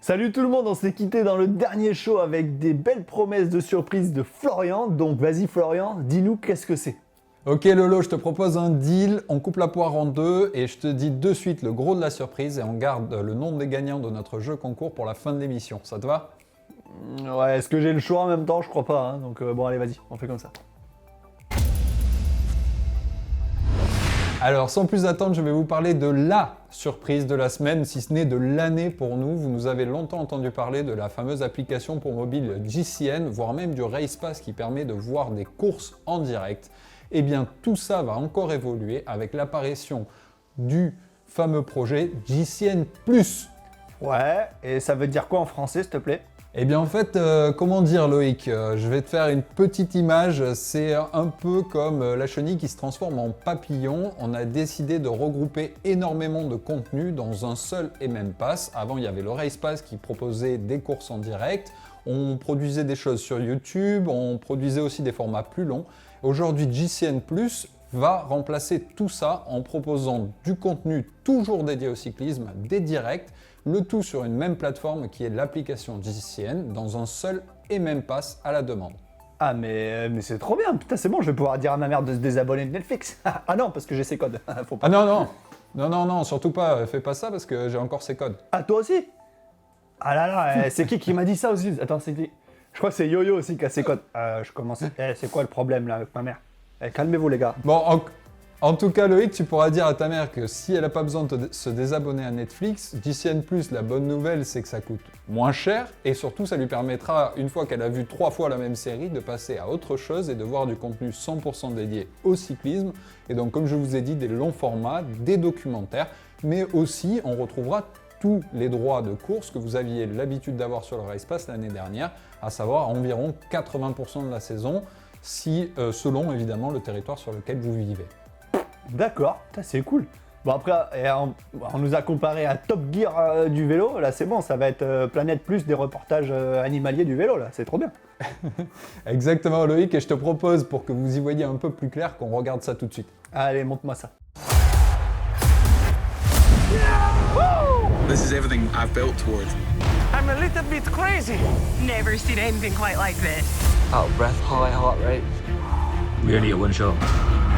Salut tout le monde, on s'est quitté dans le dernier show avec des belles promesses de surprise de Florian. Donc vas-y Florian, dis-nous qu'est-ce que c'est. Ok Lolo, je te propose un deal, on coupe la poire en deux et je te dis de suite le gros de la surprise et on garde le nom des gagnants de notre jeu concours pour la fin de l'émission. Ça te va? Ouais, est-ce que j'ai le choix en même temps? Je crois pas, hein. Donc bon allez vas-y, on fait comme ça. Alors sans plus attendre, je vais vous parler de la surprise de la semaine, si ce n'est de l'année pour nous. Vous nous avez longtemps entendu parler de la fameuse application pour mobile GCN, voire même du Race Pass qui permet de voir des courses en direct. Eh bien tout ça va encore évoluer avec l'apparition du fameux projet GCN+. Ouais, et ça veut dire quoi en français s'il te plaît? Eh bien en fait, comment dire Loïc, je vais te faire une petite image, c'est un peu comme la chenille qui se transforme en papillon. On a décidé de regrouper énormément de contenu dans un seul et même pass. Avant il y avait le Race Pass qui proposait des courses en direct, on produisait des choses sur YouTube, on produisait aussi des formats plus longs. Aujourd'hui GCN+, va remplacer tout ça en proposant du contenu toujours dédié au cyclisme, des directs, le tout sur une même plateforme qui est l'application GCN dans un seul et même pass à la demande. Ah mais c'est trop bien, putain c'est bon, je vais pouvoir dire à ma mère de se désabonner de Netflix. Ah non, parce que j'ai ses codes, faut pas. Ah non, surtout pas, fais pas ça parce que j'ai encore ces codes. Ah toi aussi? Ah là là, c'est qui m'a dit ça aussi? Attends, c'est qui? Je crois que c'est Yo-Yo aussi qui a ses codes. Je commence. C'est quoi le problème là avec ma mère? Calmez-vous les gars. Bon, en tout cas Loïc, tu pourras dire à ta mère que si elle n'a pas besoin de se désabonner à Netflix, GCN+, la bonne nouvelle c'est que ça coûte moins cher et surtout ça lui permettra, une fois qu'elle a vu 3 fois la même série, de passer à autre chose et de voir du contenu 100% dédié au cyclisme. Et donc comme je vous ai dit, des longs formats, des documentaires, mais aussi on retrouvera tous les droits de course que vous aviez l'habitude d'avoir sur le Race Pass l'année dernière, à savoir environ 80% de la saison, selon évidemment le territoire sur lequel vous vivez. D'accord, c'est cool. Bon après, on nous a comparé à Top Gear du vélo, là c'est bon, ça va être Planète Plus des reportages animaliers du vélo, là, c'est trop bien. Exactement Loïc, et je te propose pour que vous y voyez un peu plus clair qu'on regarde ça tout de suite. Allez, montre-moi ça. This is everything I've built towards. I'm a little bit crazy. Never seen anything quite like this. Out of breath, high heart rate. We only get one shot.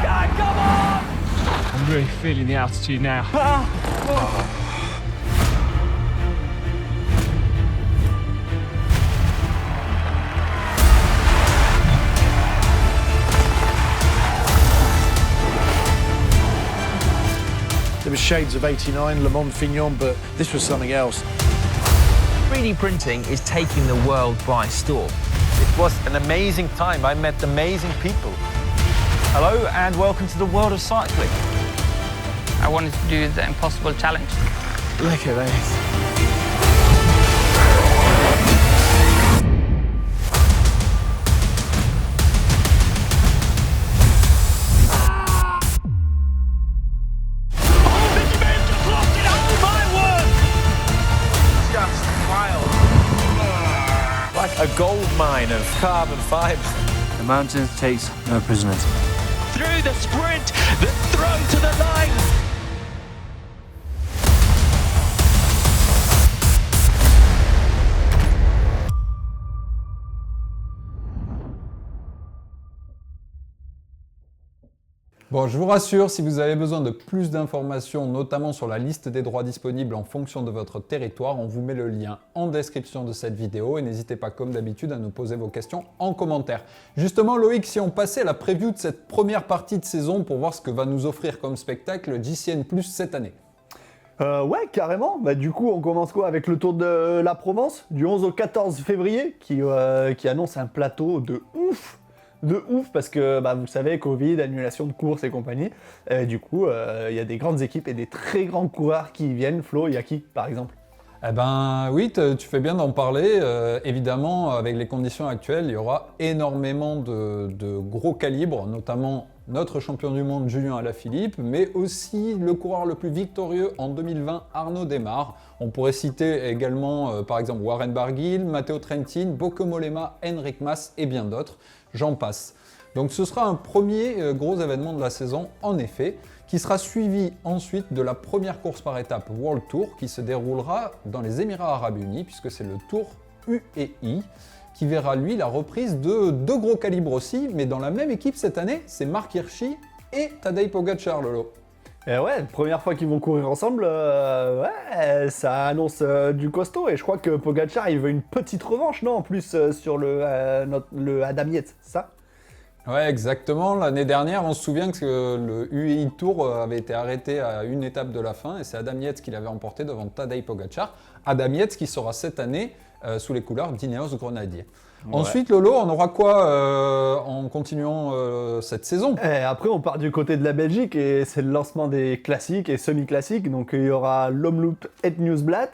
God, come on! I'm really feeling the altitude now. There was shades of 89, Le Mans Fignon, but this was something else. 3D printing is taking the world by storm. It was an amazing time. I met amazing people. Hello and welcome to the world of cycling. I wanted to do the impossible challenge. Look at this. A gold mine of carbon fibre. The mountains takes no prisoners. Through the sprint, the throw to the line. Bon, je vous rassure, si vous avez besoin de plus d'informations, notamment sur la liste des droits disponibles en fonction de votre territoire, on vous met le lien en description de cette vidéo et n'hésitez pas comme d'habitude à nous poser vos questions en commentaire. Justement Loïc, si on passait à la preview de cette première partie de saison pour voir ce que va nous offrir comme spectacle GCN+ cette année. Ouais, carrément. Bah, du coup, on commence quoi avec le Tour de la Provence du 11 au 14 février qui annonce un plateau de ouf. De ouf parce que vous le savez, Covid, annulation de courses et compagnie. Du coup, il y a des grandes équipes et des très grands coureurs qui viennent. Flo, il y a qui par exemple? Eh ben oui, tu fais bien d'en parler. Évidemment, avec les conditions actuelles, il y aura énormément de gros calibres, notamment notre champion du monde Julien Alaphilippe, mais aussi le coureur le plus victorieux en 2020, Arnaud Démare. On pourrait citer également par exemple Warren Barguil, Matteo Trentin, Bauke Mollema, Enric Mas et bien d'autres. J'en passe. Donc ce sera un premier gros événement de la saison en effet. qui sera suivi ensuite de la première course par étape World Tour qui se déroulera dans les Émirats Arabes Unis, puisque c'est le Tour UAE, qui verra lui la reprise de deux gros calibres aussi, mais dans la même équipe cette année, c'est Marc Hirschi et Tadej Pogacar, Lolo. Et ouais, première fois qu'ils vont courir ensemble, ouais, ça annonce du costaud. Et je crois que Pogacar, il veut une petite revanche, non, en plus, sur le Adam Yates, c'est ça? Ouais, exactement. L'année dernière, on se souvient que le UAE Tour avait été arrêté à une étape de la fin, et c'est Adam Yates qui l'avait emporté devant Tadej Pogacar. Adam Yates qui sera cette année sous les couleurs d'Ineos Grenadier. Ouais. Ensuite, Lolo, on aura quoi en continuant cette saison? Et après, on part du côté de la Belgique et c'est le lancement des classiques et semi-classiques. Donc, il y aura l'Omloop Het Nieuwsblad,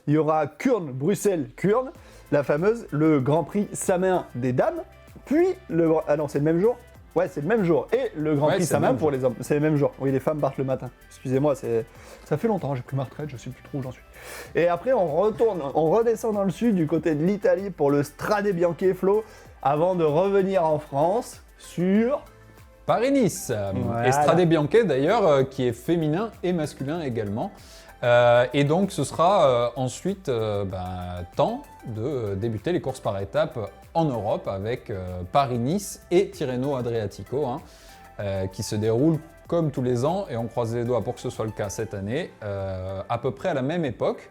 il y aura Kuurne, Bruxelles-Kuurne, la fameuse, le Grand Prix Samin des dames, puis le... Ah non, c'est le même jour? Ouais, c'est le même jour. Et le Grand Prix Samin pour les hommes. C'est le même jour. Oui, les femmes partent le matin. Excusez-moi, ça fait longtemps, j'ai pris ma retraite, je sais plus trop où j'en suis. Et après, on redescend dans le sud, du côté de l'Italie, pour le Strade Bianche Flo, avant de revenir en France sur... Paris-Nice. Voilà. Et Strade Bianche, d'ailleurs, qui est féminin et masculin également. Et donc, ce sera ensuite temps de débuter les courses par étapes en Europe avec Paris-Nice et Tirreno Adriatico, qui se déroulent comme tous les ans, et on croise les doigts pour que ce soit le cas cette année, à peu près à la même époque.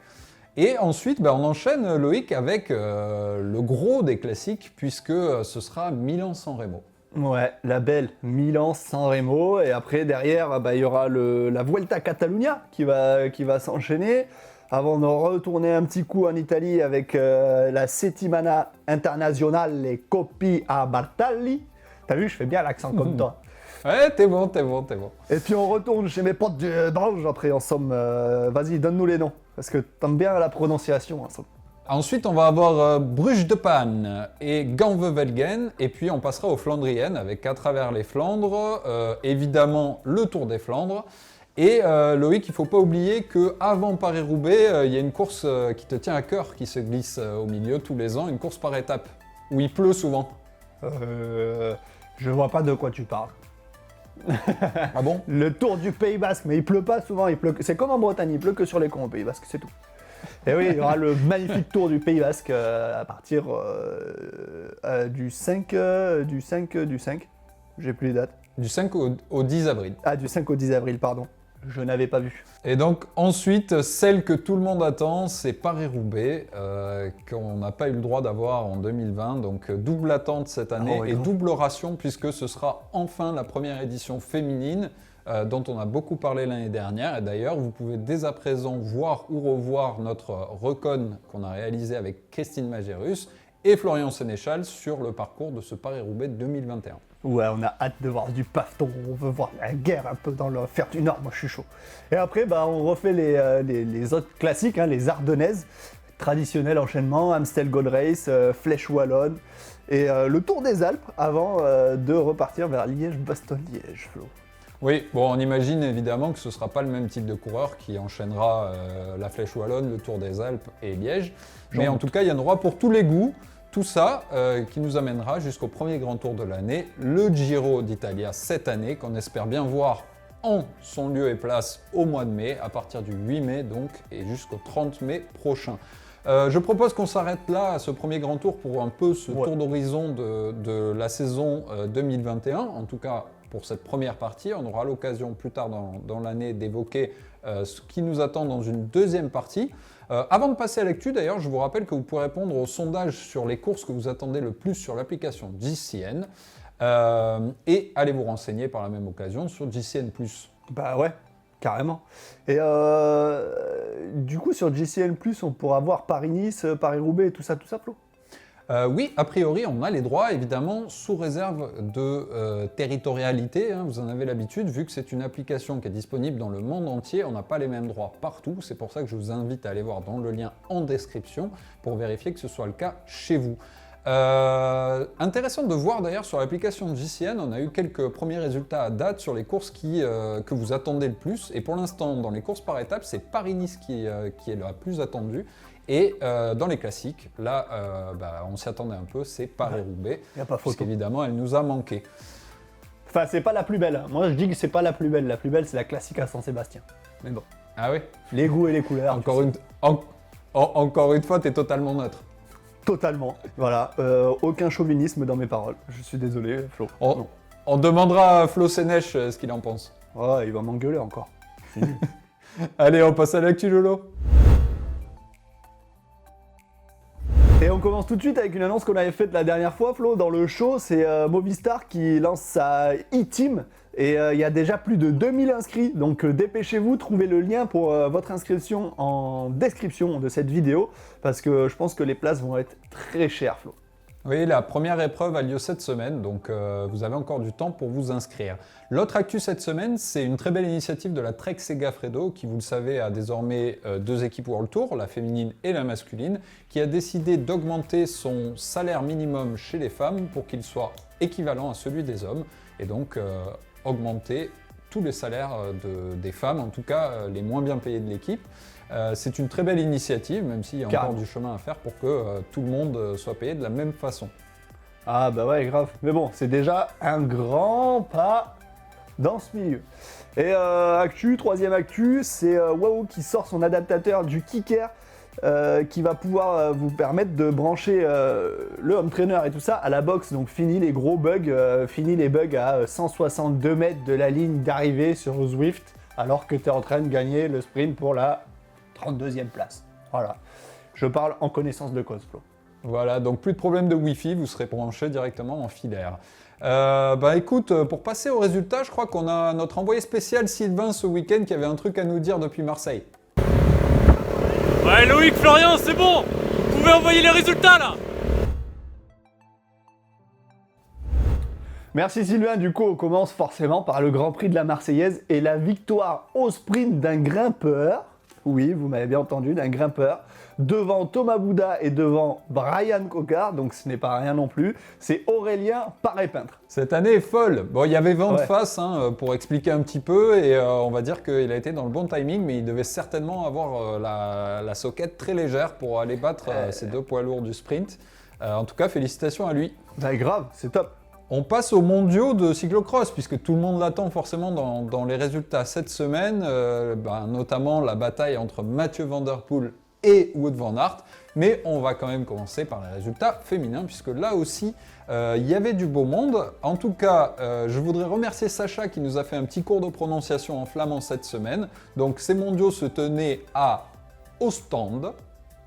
Et ensuite, on enchaîne, Loïc, avec le gros des classiques, puisque ce sera Milan-San Remo. Ouais, la belle Milan-San Remo, et après derrière il y aura la Vuelta Catalunya qui va s'enchaîner, avant de retourner un petit coup en Italie avec la Settimana Internazionale Coppi a Bartali. T'as vu, je fais bien l'accent comme toi. Ouais, t'es bon. Et puis on retourne chez mes potes du Branche après, en somme. Vas-y, donne-nous les noms, parce que t'aimes bien la prononciation, en somme. Ensuite, on va avoir Bruges de Panne et Gand-Wevelgem, et puis on passera aux Flandriennes avec À travers les Flandres, évidemment le Tour des Flandres. Et Loïc, il ne faut pas oublier qu'avant Paris-Roubaix, il y a une course qui te tient à cœur, qui se glisse au milieu tous les ans, une course par étape, où il pleut souvent. Je vois pas de quoi tu parles. Ah bon? Le Tour du Pays Basque, mais il pleut pas souvent, c'est comme en Bretagne, il pleut que sur les camps au Pays Basque, c'est tout. Et oui, il y aura le magnifique Tour du Pays Basque à partir du 5, j'ai plus les dates. Du 5 au 10 avril. Ah, du 5 au 10 avril, pardon. Je n'avais pas vu. Et donc ensuite, celle que tout le monde attend, c'est Paris-Roubaix, qu'on n'a pas eu le droit d'avoir en 2020. Donc double attente cette année et double ration, puisque ce sera enfin la première édition féminine dont on a beaucoup parlé l'année dernière. Et d'ailleurs, vous pouvez dès à présent voir ou revoir notre recon qu'on a réalisé avec Christine Magérus et Florian Sénéchal sur le parcours de ce Paris-Roubaix 2021. Ouais, on a hâte de voir du paveton, on veut voir la guerre un peu dans le fer du Nord, moi je suis chaud. Et après, on refait les autres classiques, les Ardennaises, traditionnel enchaînement, Amstel Gold Race, Flèche Wallonne, et le Tour des Alpes avant de repartir vers Liège-Bastogne-Liège, Flo. Oui, bon, on imagine évidemment que ce ne sera pas le même type de coureur qui enchaînera la Flèche Wallonne, le Tour des Alpes et Liège. Mais en tout cas, il y en aura pour tous les goûts. Tout ça qui nous amènera jusqu'au premier grand tour de l'année, le Giro d'Italia cette année, qu'on espère bien voir en son lieu et place au mois de mai, à partir du 8 mai donc, et jusqu'au 30 mai prochain. Je propose qu'on s'arrête là à ce premier grand tour pour un peu ce tour d'horizon de la saison 2021, en tout cas pour cette première partie. On aura l'occasion plus tard dans l'année d'évoquer ce qui nous attend dans une deuxième partie. Avant de passer à l'actu, d'ailleurs, je vous rappelle que vous pouvez répondre au sondage sur les courses que vous attendez le plus sur l'application GCN et allez vous renseigner par la même occasion sur GCN+. Bah ouais, carrément. Et du coup, sur GCN+, on pourra voir Paris-Nice, Paris-Roubaix et tout ça, Flo? Oui, a priori, on a les droits, évidemment, sous réserve de territorialité. Vous en avez l'habitude, vu que c'est une application qui est disponible dans le monde entier, on n'a pas les mêmes droits partout. C'est pour ça que je vous invite à aller voir dans le lien en description pour vérifier que ce soit le cas chez vous. Intéressant de voir d'ailleurs sur l'application de JCN, on a eu quelques premiers résultats à date sur les courses que vous attendez le plus. Et pour l'instant, dans les courses par étapes, c'est Paris-Nice qui est la plus attendue. Et dans les classiques, là, on s'y attendait un peu, c'est Paris-Roubaix, y a pas photo. parce qu'évidemment, elle nous a manqué. Enfin, c'est pas la plus belle. Moi, je dis que c'est pas la plus belle. La plus belle, c'est la classique à Saint-Sébastien. Mais bon, Ah oui. les goûts et les couleurs. Encore une fois, t'es totalement neutre. Totalement. Voilà. Aucun chauvinisme dans mes paroles. Je suis désolé, Flo. Non. On demandera à Flo Sénèche ce qu'il en pense. Ouais, il va m'engueuler encore. C'est nul. Allez, on passe à l'actu Lolo. Et on commence tout de suite avec une annonce qu'on avait faite la dernière fois, Flo, dans le show. C'est Movistar qui lance sa e-team. Et il y a déjà plus de 2000 inscrits. Donc dépêchez-vous, trouvez le lien pour votre inscription en description de cette vidéo. Parce que je pense que les places vont être très chères, Flo. Oui, la première épreuve a lieu cette semaine, donc vous avez encore du temps pour vous inscrire. L'autre actu cette semaine, c'est une très belle initiative de la Trek Segafredo, qui, vous le savez, a désormais 2 équipes World Tour, la féminine et la masculine, qui a décidé d'augmenter son salaire minimum chez les femmes pour qu'il soit équivalent à celui des hommes, et donc augmenter tous les salaires des femmes, en tout cas les moins bien payées de l'équipe. C'est une très belle initiative, même s'il y a encore du chemin à faire pour que tout le monde soit payé de la même façon. Ah bah ouais, grave. Mais bon, c'est déjà un grand pas dans ce milieu. Et troisième actu, c'est Wahoo qui sort son adaptateur du Kicker qui va pouvoir vous permettre de brancher le home trainer et tout ça à la boxe. Donc fini les gros bugs, fini les bugs à 162 mètres de la ligne d'arrivée sur Zwift alors que tu es en train de gagner le sprint pour la 32e place. Voilà. Je parle en connaissance de cause, Flo. Voilà, donc plus de problème de Wi-Fi, vous serez branché directement en filaire. Écoute, pour passer au résultat, je crois qu'on a notre envoyé spécial Sylvain ce week-end qui avait un truc à nous dire depuis Marseille. Ouais, Loïc, Florian, c'est bon. Vous pouvez envoyer les résultats là. Merci Sylvain, du coup on commence forcément par le Grand Prix de la Marseillaise et la victoire au sprint d'un grimpeur, oui vous m'avez bien entendu, d'un grimpeur, devant Thomas Bouda et devant Brian Cocard, donc ce n'est pas rien non plus, c'est Aurélien Paré-Peintre. Cette année est folle. Bon, il y avait vent de Ouais. face pour expliquer un petit peu et on va dire qu'il a été dans le bon timing, mais il devait certainement avoir la soquette très légère pour aller battre ces 2 poids lourds du sprint. En tout cas, félicitations à lui. Bah grave, c'est top. On passe aux mondiaux de cyclocross, puisque tout le monde l'attend forcément dans les résultats cette semaine, notamment la bataille entre Mathieu Van Der Poel et Wout van Aert. Mais on va quand même commencer par les résultats féminins, puisque là aussi, il y avait du beau monde. En tout cas, je voudrais remercier Sacha qui nous a fait un petit cours de prononciation en flamand cette semaine. Donc ces mondiaux se tenaient à Ostende,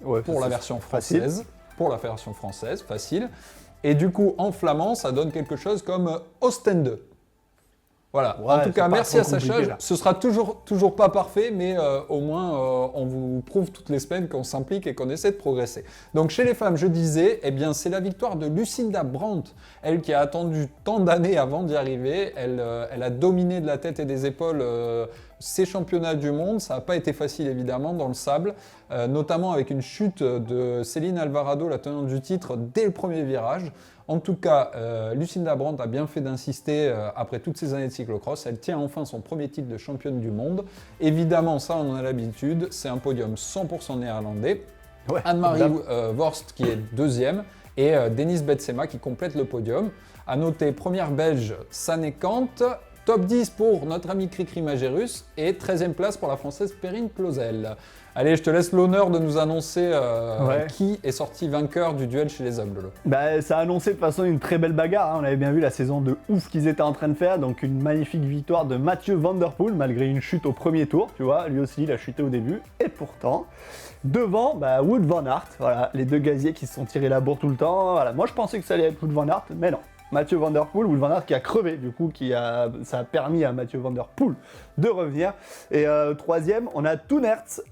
Ouais, pour la c'est version facile. française. Pour la version française, facile. Et du coup, en flamand, ça donne quelque chose comme Ostende. Voilà. Ouais, en tout c'est cas, pas merci trop à Sacha. compliqué, là. Ce sera toujours pas parfait, mais au moins, on vous prouve toutes les semaines qu'on s'implique et qu'on essaie de progresser. Donc, chez les femmes, je disais, eh bien, c'est la victoire de Lucinda Brandt. Elle qui a attendu tant d'années avant d'y arriver. Elle a dominé de la tête et des épaules ces championnats du monde. Ça n'a pas été facile, évidemment, dans le sable, notamment avec une chute de Céline Alvarado, la tenante du titre, dès le premier virage. En tout cas, Lucinda Brandt a bien fait d'insister après toutes ces années de cyclocross. Elle tient enfin son premier titre de championne du monde. Évidemment, ça on en a l'habitude, c'est un podium 100% néerlandais. Ouais, Anne-Marie évidemment. Worst qui est deuxième et Denise Betsema qui complète le podium. À noter, première belge, Sanne Kant. Top 10 pour notre ami Cricri Magérus et 13e place pour la française Perrine Clausel. Allez, je te laisse l'honneur de nous annoncer Ouais. qui est sorti vainqueur du duel chez les hommes, Lolo. Bah, ça a annoncé de toute façon une très belle bagarre, hein. On avait bien vu la saison de ouf qu'ils étaient en train de faire, donc une magnifique victoire de Mathieu Van Der Poel malgré une chute au premier tour, tu vois, lui aussi il a chuté au début, et pourtant, devant Wout van Aert, voilà, les 2 gaziers qui se sont tirés la bourre tout le temps, voilà, moi je pensais que ça allait être Wout van Aert, mais non. Mathieu Van Der Poel, Wout van Aert qui a crevé, du coup, ça a permis à Mathieu Van Der Poel de revenir. Et 3e, on a Thounertz,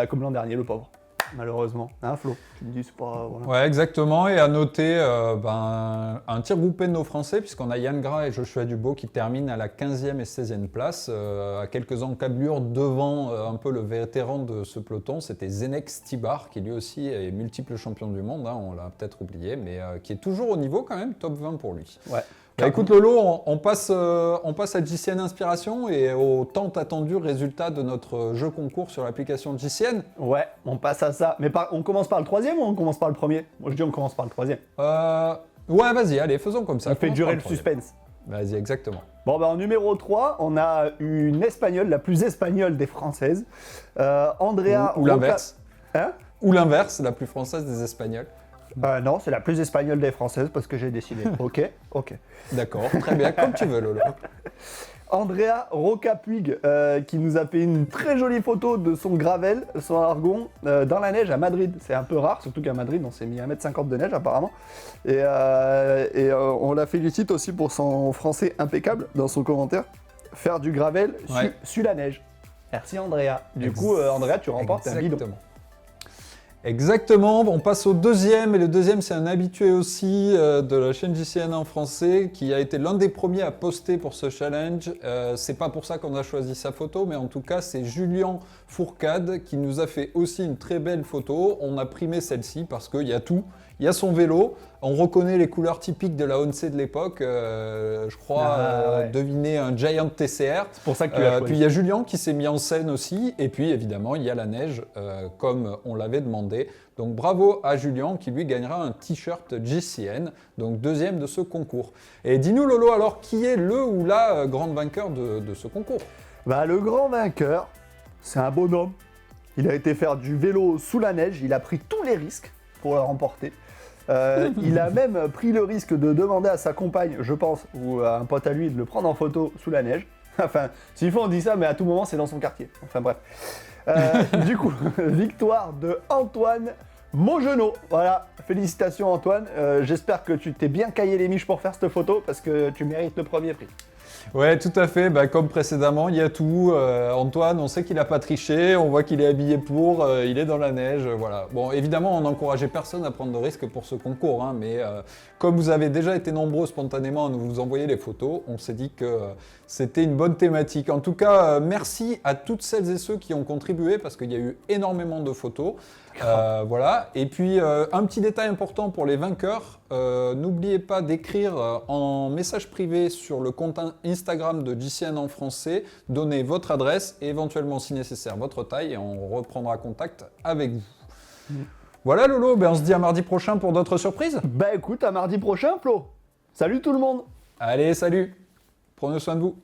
comme l'an dernier, le pauvre, malheureusement. Hein, Flo? Tu me dis, c'est pas... Voilà. Ouais, exactement. Et à noter un tir groupé de nos Français, puisqu'on a Yann Gras et Joshua Dubo qui terminent à la 15e et 16e place, à quelques encablures devant un peu le vétéran de ce peloton. C'était Zenek Stibar, qui lui aussi est multiple champion du monde, hein, on l'a peut-être oublié, mais qui est toujours au niveau quand même, top 20 pour lui. Ouais. Bah, écoute Lolo, on passe à JCN Inspiration et au tant attendu résultat de notre jeu concours sur l'application JCN. Ouais, on passe à ça. Mais on commence par le 3e ou on commence par le premier? Moi je dis on commence par le 3e. Ouais, vas-y, allez, faisons comme ça. Ça fait Commence durer par le premier. suspense. Vas-y, exactement. Bon, en numéro 3, on a une espagnole, la plus espagnole des françaises, Andrea Ou l'inverse. Hein? Ou l'inverse, la plus française des Espagnols. Non, c'est la plus espagnole des françaises parce que j'ai décidé. Ok. D'accord, très bien, comme tu veux, Lolo. Andrea Roca Puig, qui nous a fait une très jolie photo de son gravel, son argon, dans la neige à Madrid. C'est un peu rare, surtout qu'à Madrid, on s'est mis 1,50 m de neige apparemment. Et on la félicite aussi pour son français impeccable dans son commentaire. Faire du gravel sur la neige. Merci Andrea. Du coup, Andrea, tu remportes un bidon. Exactement, on passe au deuxième, et le deuxième c'est un habitué aussi de la chaîne JCN en français qui a été l'un des premiers à poster pour ce challenge. C'est pas pour ça qu'on a choisi sa photo, mais en tout cas c'est Julien Fourcade qui nous a fait aussi une très belle photo. On a primé celle-ci parce qu'il y a tout. Il y a son vélo, on reconnaît les couleurs typiques de la Once de l'époque, je crois deviner un Giant TCR. C'est pour ça que tu l'as choisi. Puis il y a Julien qui s'est mis en scène aussi, et puis évidemment il y a la neige comme on l'avait demandé. Donc bravo à Julien qui lui gagnera un t-shirt JCN, donc deuxième de ce concours. Et dis-nous Lolo alors, qui est le ou la grande vainqueur de ce concours? Le grand vainqueur, c'est un bonhomme. Il a été faire du vélo sous la neige, il a pris tous les risques pour le remporter. Il a même pris le risque de demander à sa compagne, je pense, ou à un pote à lui, de le prendre en photo sous la neige. Enfin, s'il faut on dit ça, mais à tout moment c'est dans son quartier. Enfin bref. Du coup, victoire de Antoine Maugenot. Voilà, félicitations Antoine. J'espère que tu t'es bien caillé les miches pour faire cette photo parce que tu mérites le premier prix. Ouais, tout à fait. Comme précédemment, il y a tout. Antoine, on sait qu'il n'a pas triché, on voit qu'il est habillé pour, il est dans la neige, voilà. Bon, évidemment, on n'encourageait personne à prendre de risques pour ce concours, hein, mais comme vous avez déjà été nombreux spontanément à nous vous envoyer les photos, on s'est dit que c'était une bonne thématique. En tout cas, merci à toutes celles et ceux qui ont contribué parce qu'il y a eu énormément de photos. Voilà. Et puis, un petit détail important pour les vainqueurs, n'oubliez pas d'écrire en message privé sur le compte Instagram de JCN en français, donnez votre adresse et éventuellement, si nécessaire, votre taille et on reprendra contact avec vous. Voilà Lolo, on se dit à mardi prochain pour d'autres surprises. Écoute, à mardi prochain Flo. Salut tout le monde. Allez, salut. Prenez soin de vous.